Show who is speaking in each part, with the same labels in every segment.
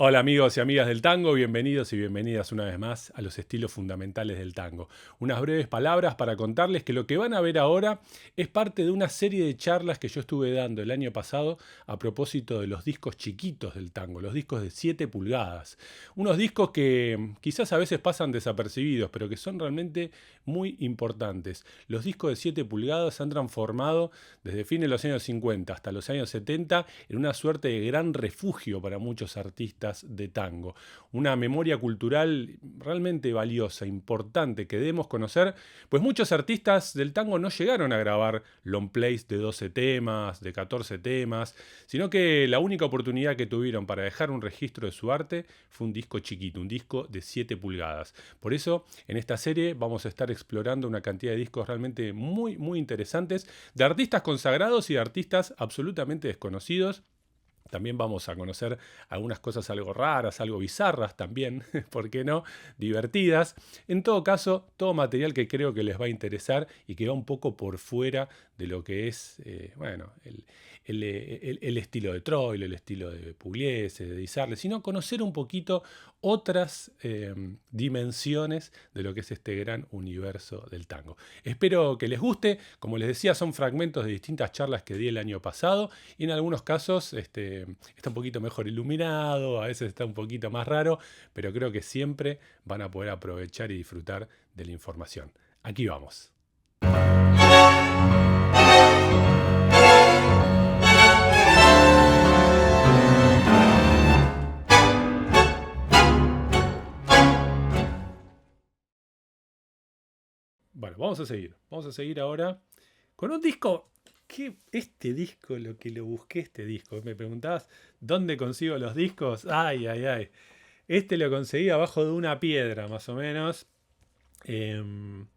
Speaker 1: Hola amigos y amigas del tango, bienvenidos y bienvenidas una vez más a los estilos fundamentales del tango. Unas breves palabras para contarles que lo que van a ver ahora es parte de una serie de charlas que yo estuve dando el año pasado a propósito de los discos chiquitos del tango, los discos de 7 pulgadas. Unos discos que quizás a veces pasan desapercibidos, pero que son realmente muy importantes. Los discos de 7 pulgadas se han transformado desde fines de los años 50 hasta los años 70 en una suerte de gran refugio para muchos artistas de tango. Una memoria cultural realmente valiosa, importante, que debemos conocer, pues muchos artistas del tango no llegaron a grabar long plays de 12 temas, de 14 temas, sino que la única oportunidad que tuvieron para dejar un registro de su arte fue un disco chiquito, un disco de 7 pulgadas. Por eso, en esta serie vamos a estar explorando una cantidad de discos realmente muy interesantes, de artistas consagrados y de artistas absolutamente desconocidos. También vamos a conocer algunas cosas algo raras, algo bizarras también, ¿por qué no? Divertidas. En todo caso, todo material que creo que les va a interesar y que va un poco por fuera de lo que es, el estilo de Troilo, el estilo de Pugliese, de Di Sarli, sino conocer un poquito otras dimensiones de lo que es este gran universo del tango. Espero que les guste. Como les decía, son fragmentos de distintas charlas que di el año pasado y en algunos casos está un poquito mejor iluminado, a veces está un poquito más raro, pero creo que siempre van a poder aprovechar y disfrutar de la información. Aquí vamos. Bueno, vamos a seguir ahora con un disco. Este disco, lo que lo busqué, este disco. Me preguntabas dónde consigo los discos. Ay, ay, ay. Este lo conseguí abajo de una piedra, más o menos. Em,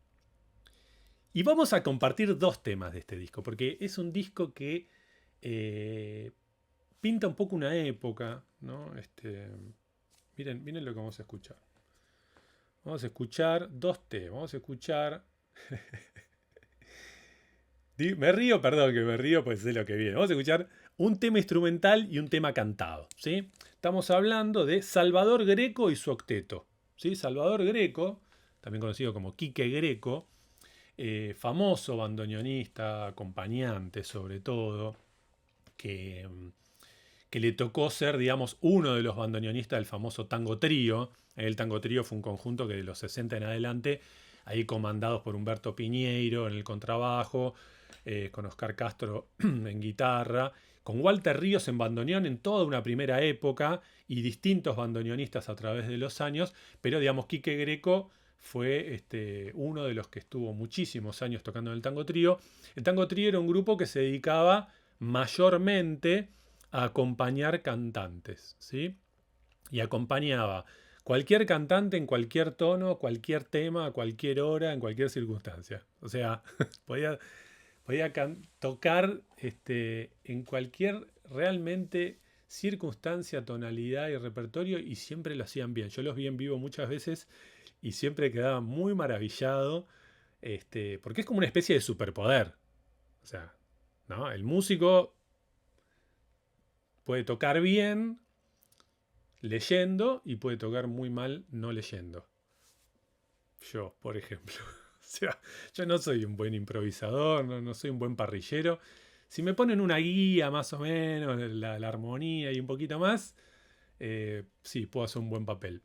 Speaker 1: y vamos a compartir dos temas de este disco, porque es un disco que eh, pinta un poco una época, ¿no? Miren lo que vamos a escuchar. Vamos a escuchar dos temas. Vamos a escuchar. Me río, perdón que me río, pues sé lo que viene. Vamos a escuchar un tema instrumental y un tema cantado, ¿sí? Estamos hablando de Salvador Greco y su octeto, ¿sí? Salvador Greco, también conocido como Quique Greco, famoso bandoneonista, acompañante sobre todo, que, que le tocó ser, digamos, uno de los bandoneonistas del famoso Tango Trío. El Tango Trío fue un conjunto que de los 60 en adelante, ahí comandados por Humberto Piñeiro en el contrabajo, con Oscar Castro en guitarra, con Walter Ríos en bandoneón en toda una primera época y distintos bandoneonistas a través de los años, pero digamos Quique Greco fue uno de los que estuvo muchísimos años tocando en el Tango Trío. El Tango Trío era un grupo que se dedicaba mayormente a acompañar cantantes, ¿sí? Y acompañaba cualquier cantante en cualquier tono, cualquier tema, a cualquier hora, en cualquier circunstancia. O sea, podía tocar en cualquier realmente circunstancia, tonalidad y repertorio y siempre lo hacían bien. Yo los vi en vivo muchas veces y siempre quedaba muy maravillado, porque es como una especie de superpoder. O sea, ¿no? El músico puede tocar bien leyendo y puede tocar muy mal no leyendo. Yo, por ejemplo. O sea, yo no soy un buen improvisador, no soy un buen parrillero. Si me ponen una guía más o menos, la armonía y un poquito más, sí, puedo hacer un buen papel.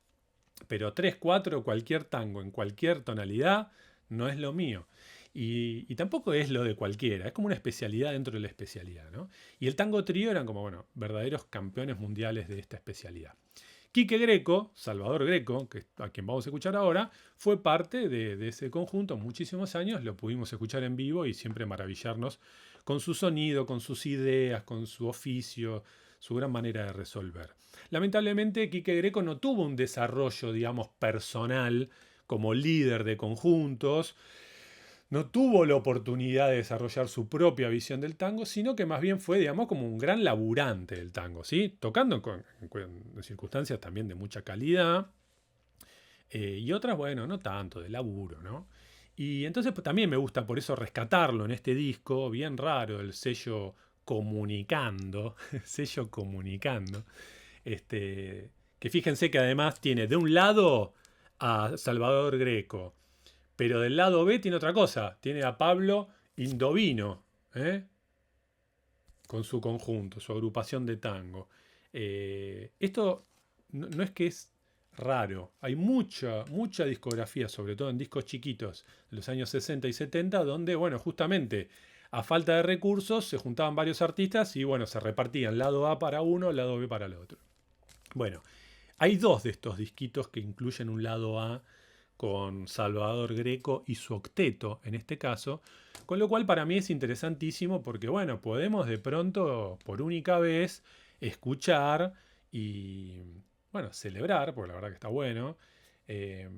Speaker 1: Pero 3 4 cualquier tango, en cualquier tonalidad, no es lo mío. Y tampoco es lo de cualquiera, es como una especialidad dentro de la especialidad, ¿no? Y el tango trío eran como, bueno, verdaderos campeones mundiales de esta especialidad. Quique Greco, Salvador Greco, que a quien vamos a escuchar ahora, fue parte de ese conjunto muchísimos años, lo pudimos escuchar en vivo y siempre maravillarnos con su sonido, con sus ideas, con su oficio, su gran manera de resolver. Lamentablemente, Quique Greco no tuvo un desarrollo, digamos, personal como líder de conjuntos, no tuvo la oportunidad de desarrollar su propia visión del tango, sino que más bien fue, digamos, como un gran laburante del tango, ¿sí? Tocando en circunstancias también de mucha calidad, y otras, bueno, no tanto, de laburo, ¿no? Y entonces pues, también me gusta por eso rescatarlo en este disco, bien raro, el sello Comunicando, sello Comunicando, este, que fíjense que además tiene de un lado a Salvador Greco, pero del lado B tiene otra cosa, tiene a Pablo Indovino, ¿eh? Con su conjunto, su agrupación de tango. Esto no es que es raro, hay mucha discografía, sobre todo en discos chiquitos de los años 60 y 70, donde, bueno, justamente a falta de recursos se juntaban varios artistas y, bueno, se repartían lado A para uno, lado B para el otro. Bueno, hay dos de estos disquitos que incluyen un lado A con Salvador Greco y su octeto en este caso, con lo cual para mí es interesantísimo porque, bueno, podemos de pronto por única vez escuchar y, bueno, celebrar, porque la verdad que está bueno, eh,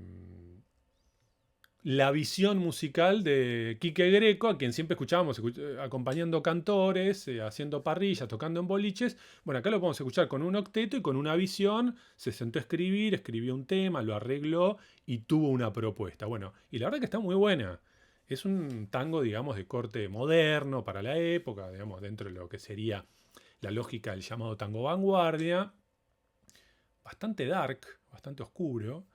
Speaker 1: la visión musical de Quique Greco, a quien siempre escuchábamos acompañando cantores, haciendo parrillas, tocando en boliches. Bueno, acá lo podemos escuchar con un octeto y con una visión. Se sentó a escribir, escribió un tema, lo arregló y tuvo una propuesta. Bueno, y la verdad que está muy buena. Es un tango, digamos, de corte moderno para la época, digamos, dentro de lo que sería la lógica del llamado tango vanguardia. Bastante dark, bastante oscuro.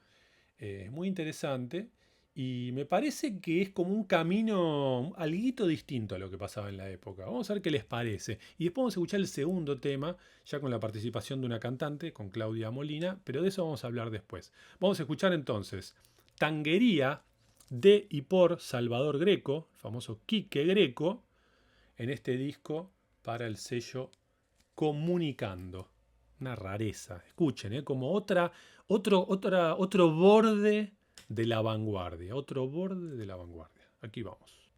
Speaker 1: Muy interesante. Y me parece que es como un camino alguito distinto a lo que pasaba en la época. Vamos a ver qué les parece. Y después vamos a escuchar el segundo tema, ya con la participación de una cantante, con Claudia Molina, pero de eso vamos a hablar después. Vamos a escuchar entonces Tanguería de y por Salvador Greco, el famoso Quique Greco, en este disco para el sello Comunicando. Una rareza. Escuchen, como otro borde de la vanguardia. Otro borde de la vanguardia. Aquí vamos.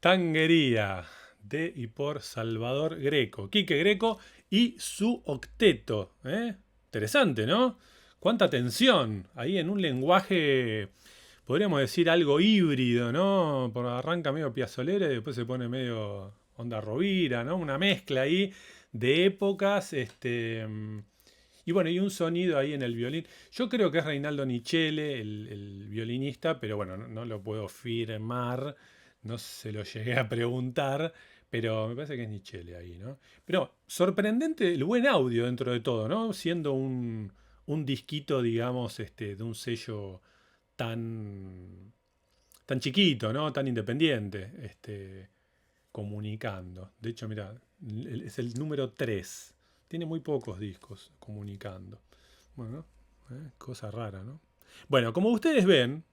Speaker 1: Tanguería, de y por Salvador Greco. Quique Greco y su octeto. Interesante, ¿no? Cuánta tensión. Ahí en un lenguaje, podríamos decir algo híbrido, ¿no? Arranca medio piazzolera y después se pone medio onda Rovira, ¿no? Una mezcla ahí de épocas, y bueno, y un sonido ahí en el violín. Yo creo que es Reinaldo Nichele, el violinista, pero bueno, no lo puedo firmar, no se lo llegué a preguntar, pero me parece que es Nichele ahí, ¿no? Pero sorprendente el buen audio dentro de todo, ¿no? Siendo un disquito, digamos, de un sello tan, tan chiquito, ¿no? Tan independiente, comunicando. De hecho, mira, es el número 3. Tiene muy pocos discos comunicando. Bueno, cosa rara, ¿no? Bueno, como ustedes ven,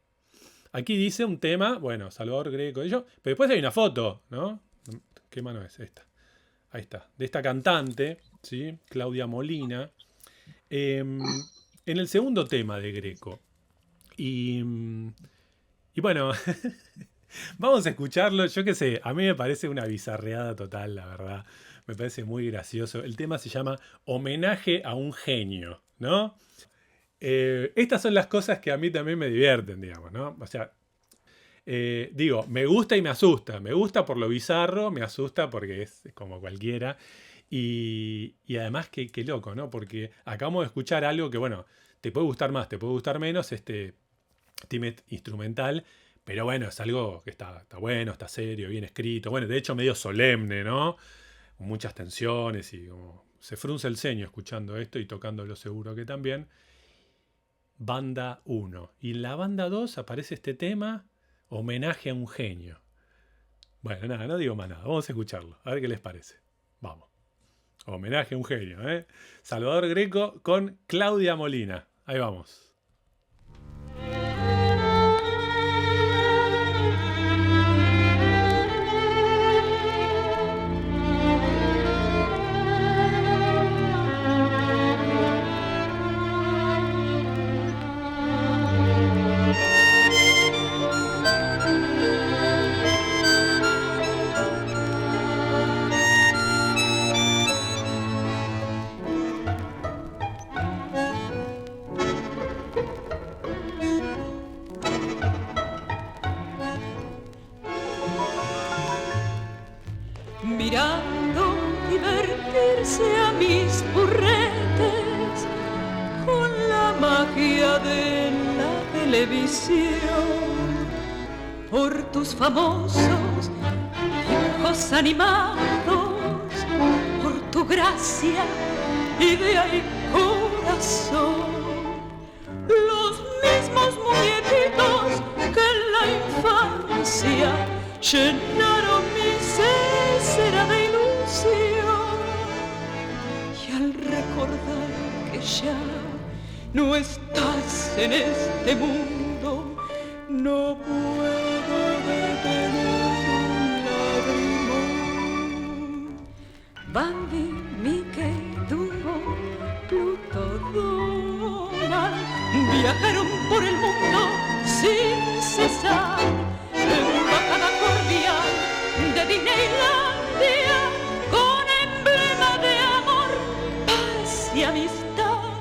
Speaker 1: aquí dice un tema, bueno, Salvador Greco, pero después hay una foto, ¿no? ¿Qué mano es esta? Ahí está, de esta cantante, ¿sí? Claudia Molina, en el segundo tema de Greco. Y bueno, vamos a escucharlo. Yo qué sé, a mí me parece una bizarreada total, la verdad. Me parece muy gracioso. El tema se llama Homenaje a un genio, ¿no? Estas son las cosas que a mí también me divierten, digamos, ¿no? O sea, digo, me gusta y me asusta. Me gusta por lo bizarro, me asusta porque es como cualquiera. Y además, qué loco, ¿no? Porque acabamos de escuchar algo que, bueno, te puede gustar más, te puede gustar menos, tema instrumental. Pero bueno, es algo que está bueno, está serio, bien escrito. Bueno, de hecho, medio solemne, ¿no? Con muchas tensiones y como se frunce el ceño escuchando esto y tocándolo seguro que también. Banda 1. Y en la banda 2 aparece este tema, Homenaje a un genio. Bueno, nada, no digo más nada. Vamos a escucharlo, a ver qué les parece. Vamos. Homenaje a un genio, ¿eh? Salvador Greco con Claudia Molina. Ahí vamos.
Speaker 2: Mirando divertirse a mis burretes con la magia de la televisión, por tus famosos dibujos animados, por tu gracia, idea y corazón, los mismos muñequitos que en la infancia llenaron mi cera de ilusión. Y al recordar que ya no estás en este mundo, no puedo detener un lagrimón. Bambi, Mickey, Dumbo, Pluto, Donald viajaron por el mundo sin cesar. Embajada cordial de Disneylandia, con emblema de amor, paz y amistad,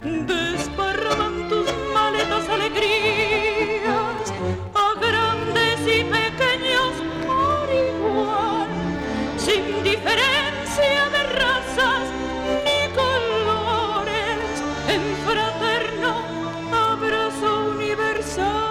Speaker 2: desparraman tus maletas alegrías a grandes y pequeños por igual, sin diferencia de razas ni colores, en fraterno abrazo universal.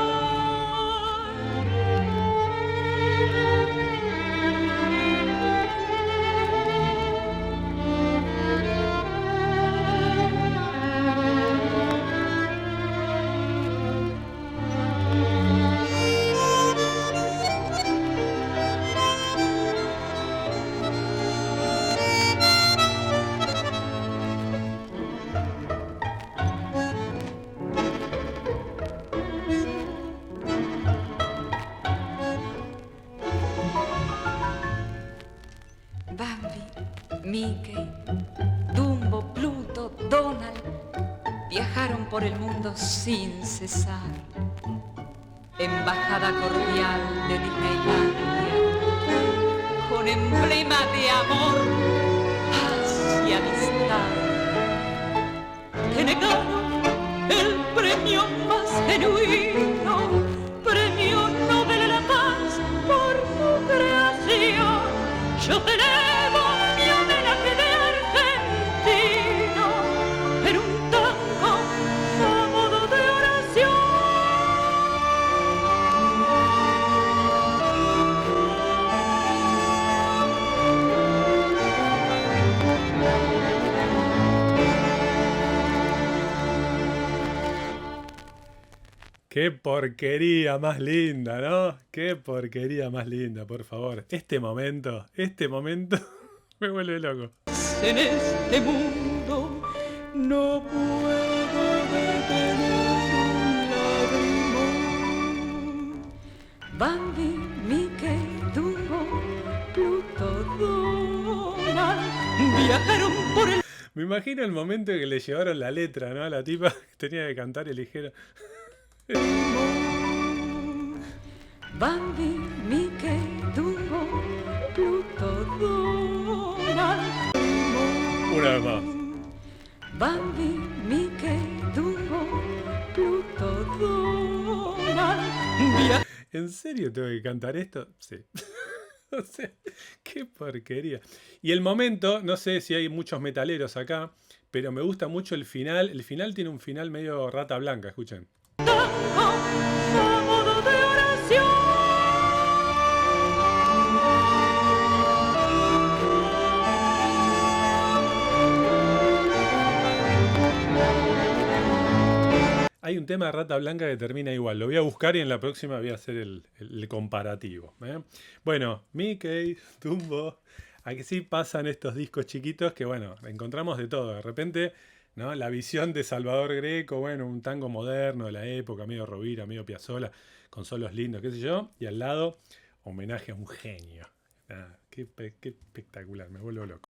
Speaker 2: Mickey, Dumbo, Pluto, Donald viajaron por el mundo sin cesar. Embajada cordial de Disneylandia, un emblema de amor, paz y amistad. Te negaron el premio más genuino, premio Nobel de la Paz por tu creación. Yo te elevo mi homenaje de argentino en un tango a modo de oración.
Speaker 1: Qué porquería más linda, ¿no? Qué porquería más linda, por favor. Este momento me vuelve loco.
Speaker 2: En este mundo no puedo detener un lagrimón. Bambi, Mickey, Dumbo, Pluto, Donald viajaron por el
Speaker 1: Me imagino el momento en que le llevaron la letra, ¿no? A la tipa que tenía que cantar y le dijeron...
Speaker 2: Bambi, Mickey, Dumbo, Pluto, Donald.
Speaker 1: Una vez más.
Speaker 2: Bambi, Mickey, Dumbo, Pluto, Donald.
Speaker 1: ¿En serio tengo que cantar esto? Sí. No sé, qué porquería. Y el momento, no sé si hay muchos metaleros acá, pero me gusta mucho el final. El final tiene un final medio Rata Blanca, escuchen.
Speaker 2: A modo de oración.
Speaker 1: Hay un tema de Rata Blanca que termina igual. Lo voy a buscar y en la próxima voy a hacer el comparativo. Bueno, Mickey, Dumbo. Aquí sí pasan estos discos chiquitos que, bueno, encontramos de todo. De repente, ¿no? La visión de Salvador Greco, bueno, un tango moderno de la época, medio Rovira, medio Piazzolla, con solos lindos, qué sé yo. Y al lado, homenaje a un genio. Qué espectacular, me vuelvo loco.